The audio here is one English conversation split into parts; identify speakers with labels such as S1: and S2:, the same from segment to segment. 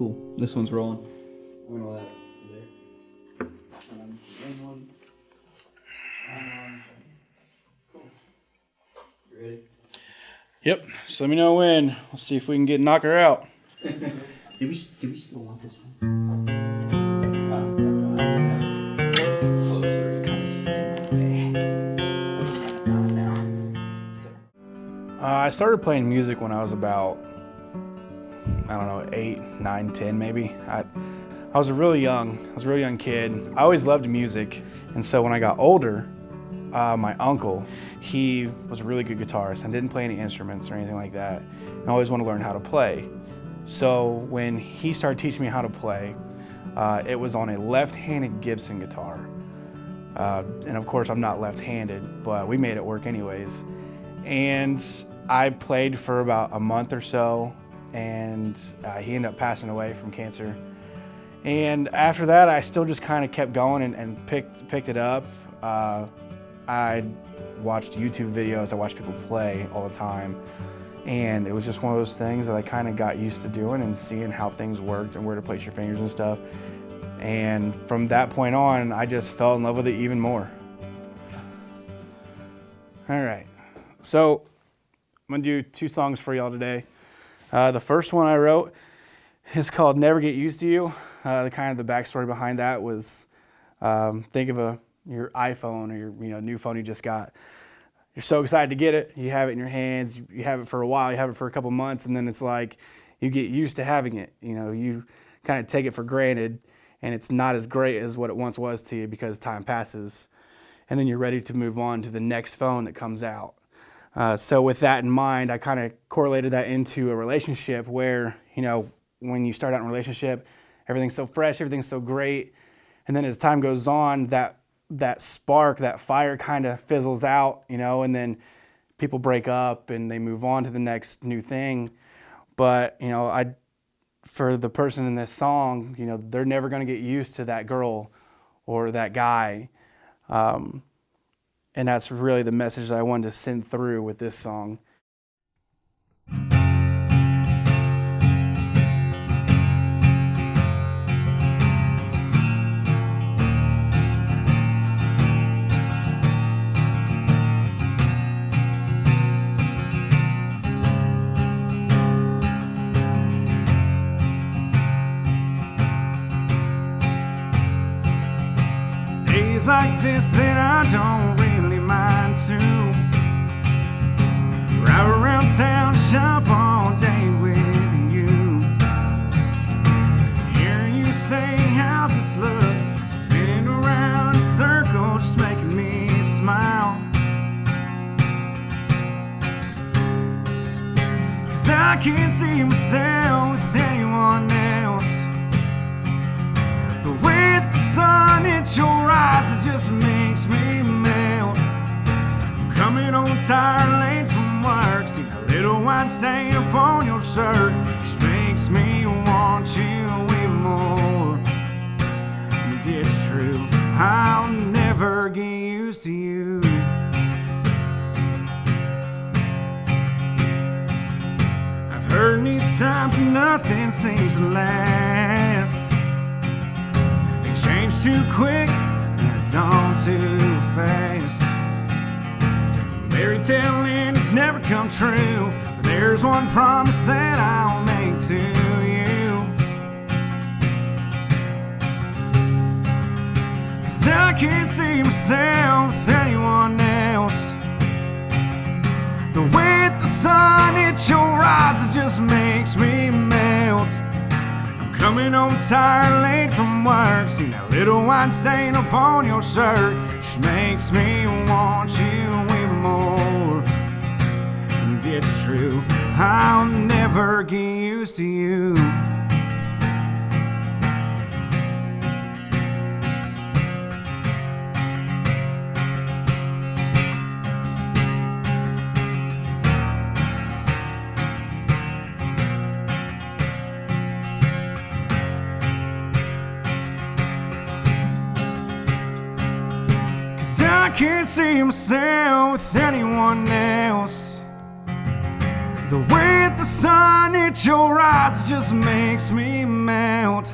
S1: Cool. This one's rolling. I'm gonna let it there. Cool. You ready? Yep. So let me know when. We'll see if we can knock her out.
S2: Do we still want this thing?
S1: Closer.
S2: It's kind of in my way. It's kind of down now.
S3: I started playing music when I was about, I don't know, 8, 9, 10 maybe. I was a really young kid. I always loved music, and so when I got older, my uncle, he was a really good guitarist and didn't play any instruments or anything like that. And I always wanted to learn how to play. So when he started teaching me how to play, it was on a left-handed Gibson guitar. And of course I'm not left-handed, but we made it work anyways. And I played for about a month or so, and he ended up passing away from cancer. And after that, I still just kind of kept going and picked it up. I watched YouTube videos, I watched people play all the time. And it was just one of those things that I kind of got used to doing and seeing how things worked and where to place your fingers and stuff. And from that point on, I just fell in love with it even more. All right, so I'm gonna do 2 songs for y'all today. The first one I wrote is called Never Get Used to You. The backstory behind that was, think of your iPhone or your new phone you just got. You're so excited to get it. You have it in your hands. You have it for a while. You have it for a couple months, and then it's like you get used to having it. You kind of take it for granted, and it's not as great as what it once was to you because time passes, and then you're ready to move on to the next phone that comes out. So with that in mind, I kind of correlated that into a relationship where, when you start out in a relationship, everything's so fresh, everything's so great, and then as time goes on, that spark, that fire kind of fizzles out, and then people break up and they move on to the next new thing. But, for the person in this song, they're never going to get used to that girl or that guy. And that's really the message that I wanted to send through with this song.
S4: Days like this that I don't really mind to ride around town, shop all day with you. Hearing you say, how's this look? Spinning around in circles, just making me smile. 'Cause I can't see myself with anyone else. The way that the sun hits your eyes, it just makes me melt. I'm coming home tired, late from work, see a little white stain upon your shirt, just makes me want you even more. And it's true, I'll never get used to you. I've heard these times and nothing seems to last. Change too quick and gone too fast. Fairy tale endings never come true, but there's one promise that I'll make to you. 'Cause I can't see myself with anyone else. The way that the sun hits your eyes, it just makes me melt. Coming home tired, late from work, see that little white stain upon your shirt, just makes me want you even more. And it's true, I'll never get used to you. I can't see myself with anyone else. The way the sun hits your eyes just makes me melt.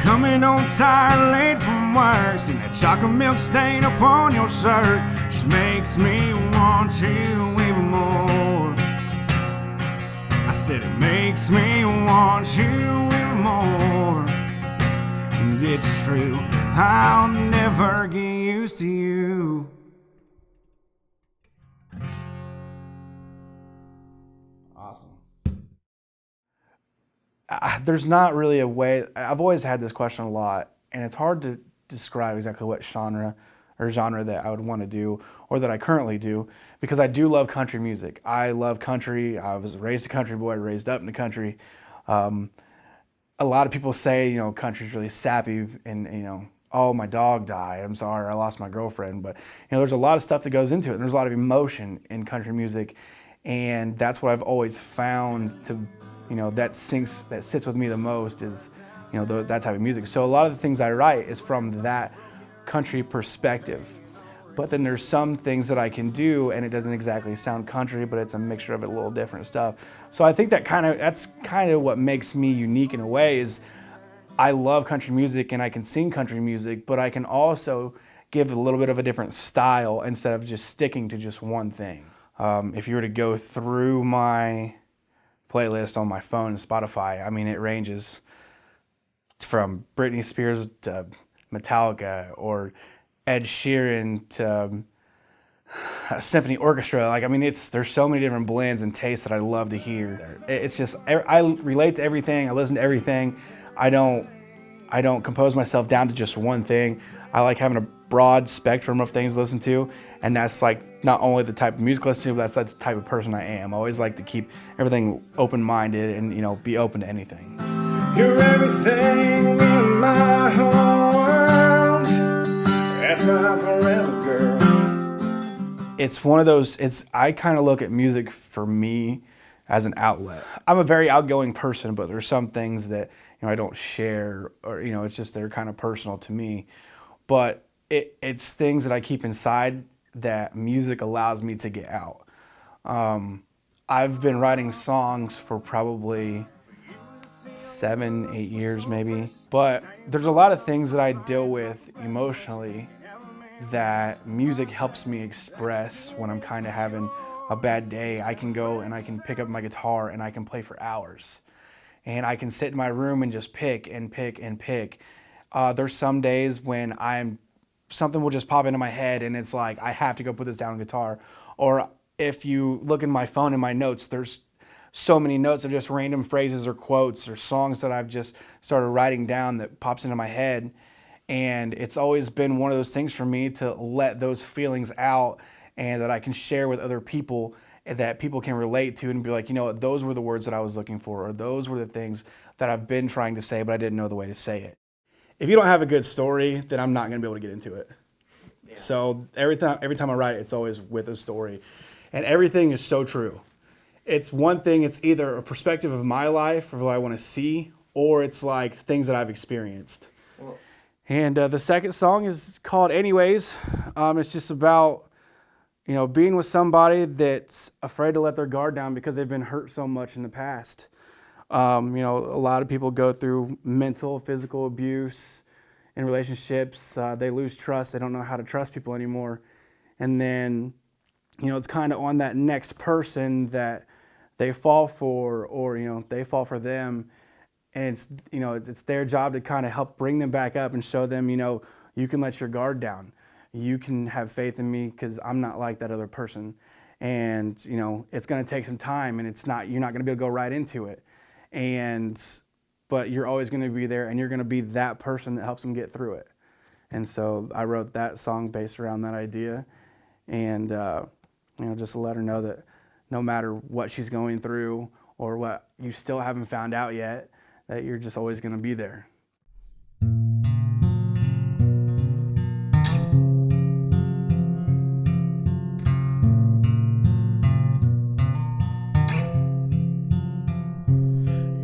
S4: Coming home tired, late from work, see that chocolate milk stain upon your shirt just makes me want you even more. I said it makes me want you even more. And it's true, I'll never get used to you.
S3: Awesome. There's not really a way. I've always had this question a lot, and it's hard to describe exactly what genre that I would want to do or that I currently do, because I do love country music. I love country. I was raised a country boy, raised up in the country. A lot of people say, country's really sappy and, oh, my dog died. I'm sorry, I lost my girlfriend. But, there's a lot of stuff that goes into it. And there's a lot of emotion in country music. And that's what I've always found to, that sits with me the most is, that type of music. So a lot of the things I write is from that country perspective. But then there's some things that I can do and it doesn't exactly sound country, but it's a mixture of a little different stuff. So I think that's kind of what makes me unique in a way is I love country music and I can sing country music, but I can also give a little bit of a different style instead of just sticking to just one thing. If you were to go through my playlist on my phone and Spotify, it ranges from Britney Spears to Metallica or Ed Sheeran to a symphony orchestra. There's so many different blends and tastes that I love to hear. It's just, I relate to everything. I listen to everything. I don't compose myself down to just one thing. I like having a broad spectrum of things to listen to, and that's like not only the type of music I listen to, but that's the type of person I am. I always like to keep everything open-minded and be open to anything.
S4: You're everything in my whole world. That's my forever girl.
S3: It's one of those, I kind of look at music for me as an outlet. I'm a very outgoing person, but there's some things that I don't share, or it's just they're kind of personal to me. But it's things that I keep inside that music allows me to get out. I've been writing songs for probably 7-8 years maybe, but there's a lot of things that I deal with emotionally that music helps me express. When I'm kind of having a bad day, I can go and I can pick up my guitar and I can play for hours. And I can sit in my room and just pick and pick and pick. There's some days when something will just pop into my head and it's like, I have to go put this down on guitar. Or if you look in my phone in my notes, there's so many notes of just random phrases or quotes or songs that I've just started writing down that pops into my head. And it's always been one of those things for me to let those feelings out and that I can share with other people, that people can relate to and be like, those were the words that I was looking for, or those were the things that I've been trying to say, but I didn't know the way to say it. If you don't have a good story, then I'm not going to be able to get into it. Yeah. So every time I write, it's always with a story. And everything is so true. It's one thing, it's either a perspective of my life or what I want to see, or it's like things that I've experienced. Well, and the second song is called Anyways. It's just about being with somebody that's afraid to let their guard down because they've been hurt so much in the past. A lot of people go through mental, physical abuse in relationships. They lose trust. They don't know how to trust people anymore. And then, it's kind of on that next person that they fall for, or, they fall for them. And it's their job to kind of help bring them back up and show them, you can let your guard down. You can have faith in me because I'm not like that other person. And, it's going to take some time and you're not going to be able to go right into it. But you're always going to be there and you're going to be that person that helps them get through it. And so I wrote that song based around that idea. And, just to let her know that no matter what she's going through or what you still haven't found out yet, that you're just always going to be there.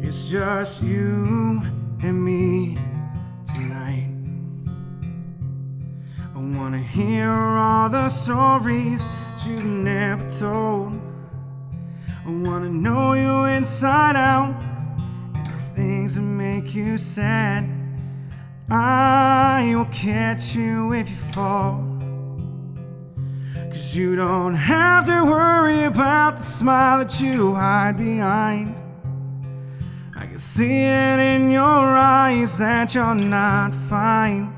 S4: It's just you and me tonight. I wanna hear all the stories you never told. I wanna know you inside out, and the things that make you sad. I will catch you if you fall, 'cause you don't have to worry about the smile that you hide behind. I can see it in your eyes that you're not fine.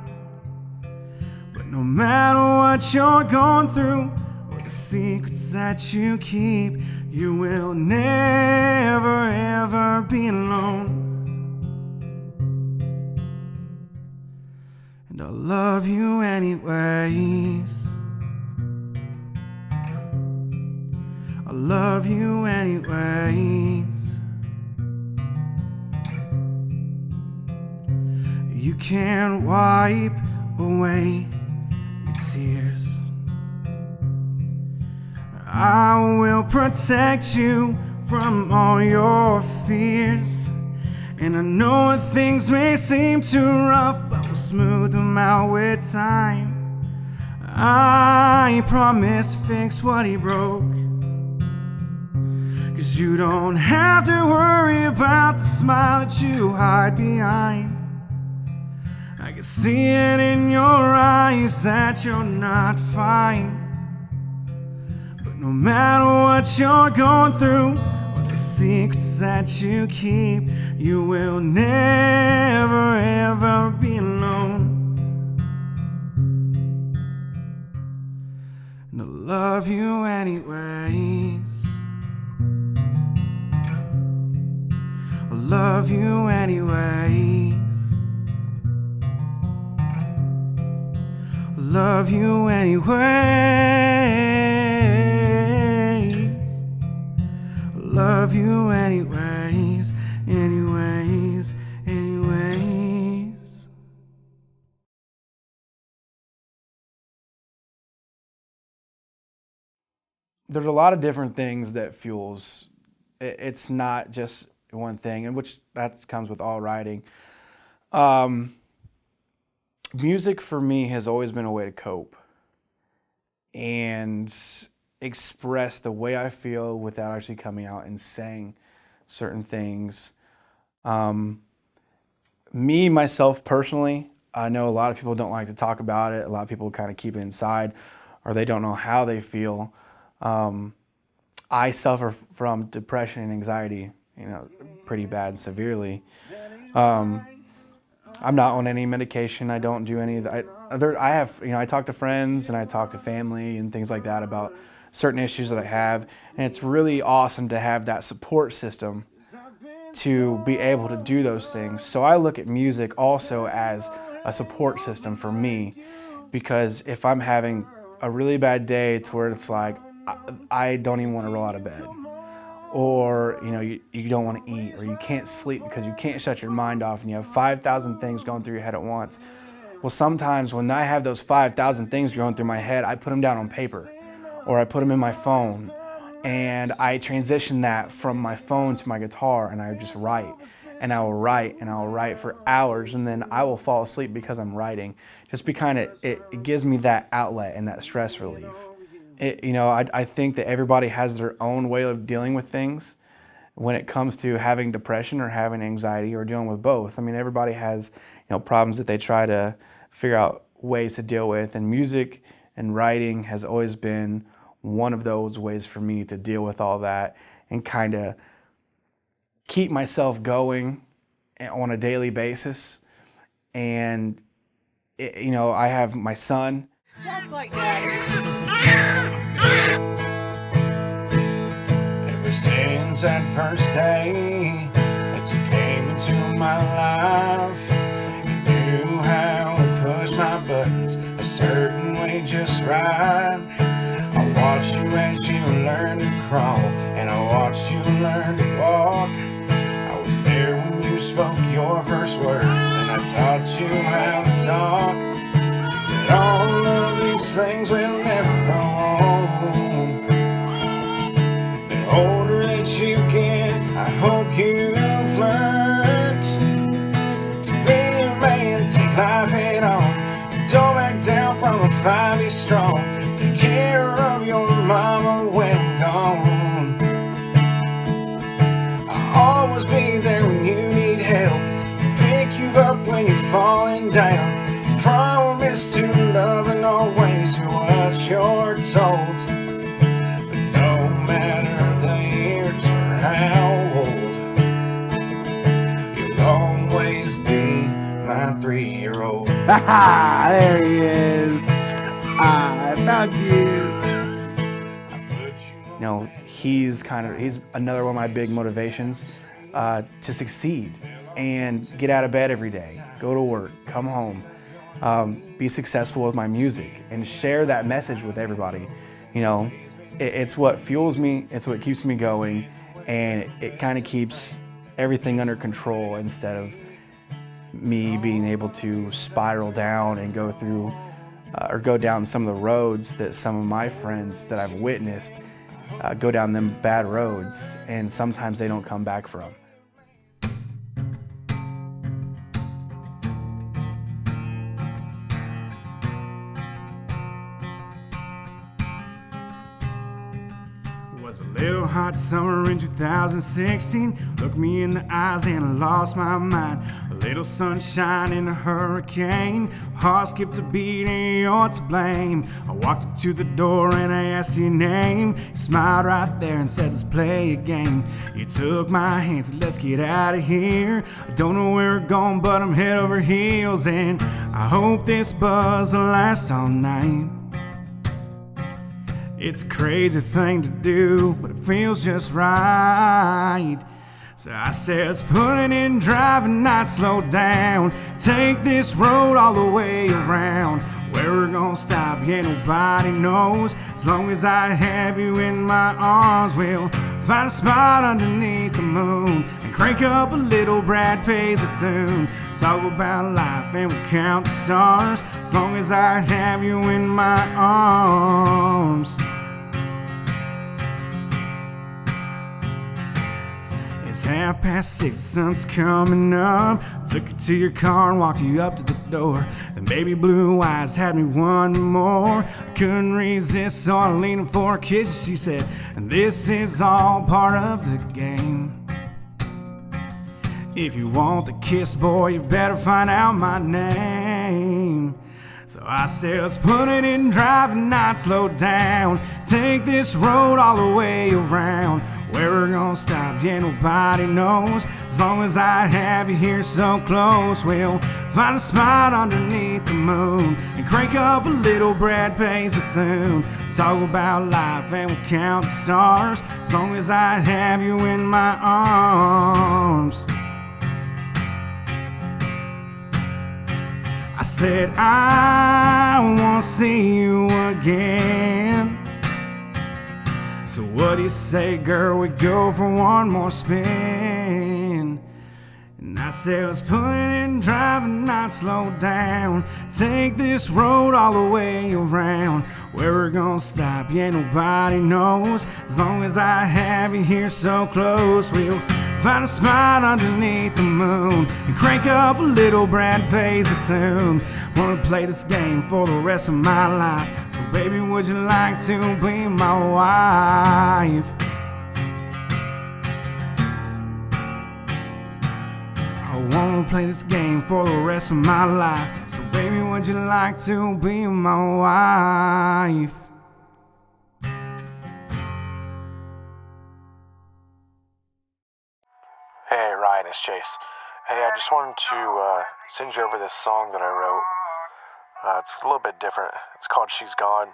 S4: But no matter what you're going through, or the secrets that you keep, you will never ever be alone. And I love you anyways. I love you anyways. You can't wipe away your tears. I will protect you from all your fears. And I know that things may seem too rough, but we'll smooth them out with time. I promise to fix what he broke, 'cause you don't have to worry about the smile that you hide behind. I can see it in your eyes that you're not fine. But no matter what you're going through, or the secrets that you keep, you will never ever be alone. And I love you anyways. I love you anyways. I love you anyways. I love you anyways. Anyways.
S3: There's a lot of different things that fuels. It's not just one thing, and which that comes with all writing. Music for me has always been a way to cope and express the way I feel without actually coming out and saying certain things. Me, myself personally, I know a lot of people don't like to talk about it. A lot of people kind of keep it inside, or they don't know how they feel. I suffer from depression and anxiety, pretty bad, severely. I'm not on any medication. I don't do any of that. I talk to friends and I talk to family and things like that about certain issues that I have. And it's really awesome to have that support system to be able to do those things. So I look at music also as a support system for me, because if I'm having a really bad day to where it's like, I don't even want to roll out of bed, or you don't want to eat, or you can't sleep because you can't shut your mind off and you have 5,000 things going through your head at once. Well, sometimes when I have those 5,000 things going through my head, I put them down on paper, or I put them in my phone, and I transition that from my phone to my guitar, and I just write, and I will write, and I'll write for hours, and then I will fall asleep because I'm writing. Just it gives me that outlet and that stress relief. I think that everybody has their own way of dealing with things when it comes to having depression or having anxiety or dealing with both. I mean, everybody has, problems that they try to figure out ways to deal with, and music and writing has always been one of those ways for me to deal with all that and kind of keep myself going on a daily basis. And, I have my son.
S2: Just like that.
S4: Ever since that first day that you came into my life, you knew how to push my buttons a certain way just right. I watched you as you learned to crawl, and I watched you learn to walk. I was there when you spoke your first words, and I taught you how to talk. But all of these things will never go on. The older that you get, I hope you've learned to be a man, take life head on. Don't back down from a fight, be strong. Take care of your mama when gone. falling down. Promise to love and always do what you're told. But no matter the years or how old, you'll always be my 3-year-old.
S3: Haha, there he is. I found you. You know, he's another one of my big motivations to succeed and get out of bed every day, go to work, come home, be successful with my music, and share that message with everybody. You know, it's what fuels me, it's what keeps me going, and it kind of keeps everything under control instead of me being able to spiral down and go through or go down some of the roads that some of my friends that I've witnessed go down them bad roads, and sometimes they don't come back from.
S4: It was a little hot summer in 2016. Looked me in the eyes and I lost my mind. A little sunshine in a hurricane. Heart skipped a beat and you're to blame. I walked up to the door and I asked your name. You smiled right there and said, let's play a game. You took my hand, said, let's get out of here. I don't know where we're going, but I'm head over heels, and I hope this buzz will last all night. It's a crazy thing to do, but it feels just right. So I said, let's put it in drive and not slow down. Take this road all the way around. Where we're gonna stop, yeah, nobody knows. As long as I have you in my arms, we'll find a spot underneath the moon and crank up a little Brad Pays a tune. Talk about life and we count the stars. As long as I have you in my arms. It's 6:30, the sun's coming up. Took you to your car and walked you up to the door. The baby blue eyes had me wanting more. I couldn't resist, so I leaned for a kiss. She said, and this is all part of the game. If you want the kiss, boy, you better find out my name. So I said, let's put it in drive and not slow down. Take this road all the way around. Where we're gonna stop, yeah, nobody knows. As long as I have you here so close, we'll find a spot underneath the moon and crank up a little Brad Pays a tune. Talk about life and we'll count the stars. As long as I have you in my arms. I said, I wanna see you again. So what do you say, girl, we go for one more spin? And I said, let's put it in drive and not slow down. Take this road all the way around. Where we're gonna stop, yeah, nobody knows. As long as I have you here so close, we'll find a spot underneath the moon and crank up a little Brad Pays a tune. Wanna play this game for the rest of my life. So baby, would you like to be my wife? I wanna play this game for the rest of my life. So baby, would you like to be my wife?
S5: Hey Ryan, it's Chase. Hey, I just wanted to send you over this song that I wrote. It's a little bit different. It's called She's Gone.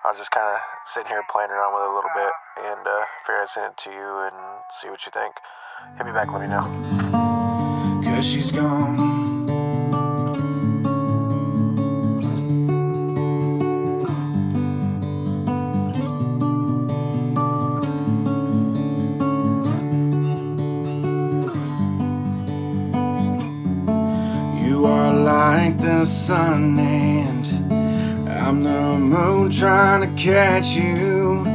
S5: I was just kind of sitting here playing around with it a little bit and figured I'd send it to you and see what you think. Hit me back, let me know.
S4: 'Cause she's gone. You are like the sun and I'm the moon trying to catch you,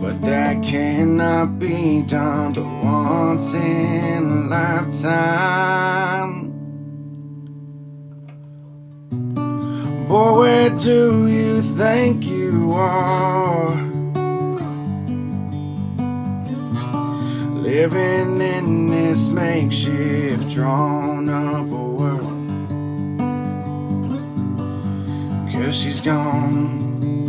S4: but that cannot be done but once in a lifetime. Boy, where do you think you are? Living in this makeshift drawn up world. 'cause she's gone.